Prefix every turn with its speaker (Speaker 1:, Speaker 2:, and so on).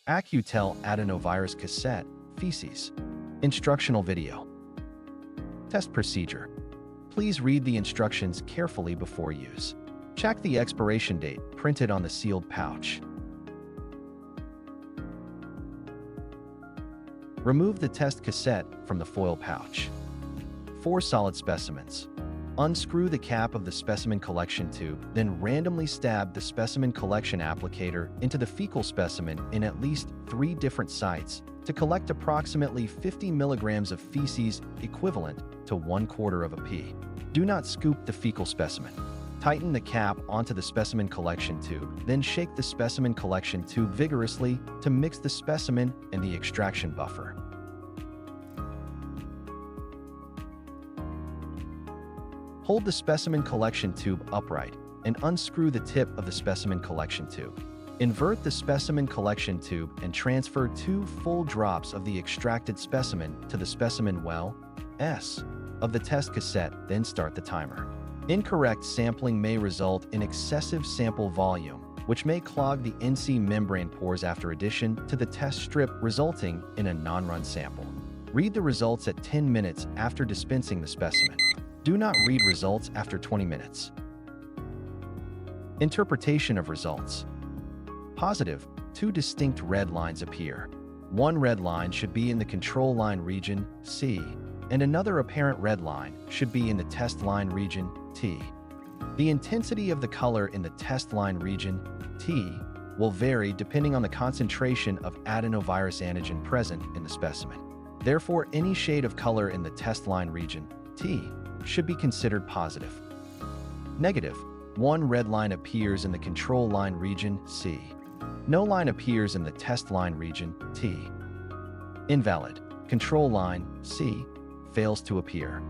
Speaker 1: Accu-Tell Adenovirus Cassette, Feces. Instructional video. Test procedure. Please read the instructions carefully before use. Check the expiration date printed on the sealed pouch. Remove the test cassette from the foil pouch. 4 solid specimens. Unscrew the cap of the specimen collection tube, then randomly stab the specimen collection applicator into the fecal specimen in at least 3 different sites to collect approximately 50 milligrams of feces equivalent to 1/4 of a pea. Do not scoop the fecal specimen. Tighten the cap onto the specimen collection tube, then shake the specimen collection tube vigorously to mix the specimen and the extraction buffer. Hold the specimen collection tube upright and unscrew the tip of the specimen collection tube. Invert the specimen collection tube and transfer 2 full drops of the extracted specimen to the specimen well S of the test cassette, then start the timer. Incorrect sampling may result in excessive sample volume, which may clog the NC membrane pores after addition to the test strip, resulting in a non-run sample. Read the results at 10 minutes after dispensing the specimen. Do not read results after 20 minutes. Interpretation of results. Positive, 2 distinct red lines appear. One red line should be in the control line region, C, and another apparent red line should be in the test line region, T. The intensity of the color in the test line region, T, will vary depending on the concentration of adenovirus antigen present in the specimen. Therefore, any shade of color in the test line region, T, should be considered positive. Negative, 1 red line appears in the control line region, C. No line appears in the test line region, T. Invalid, control line, C, fails to appear.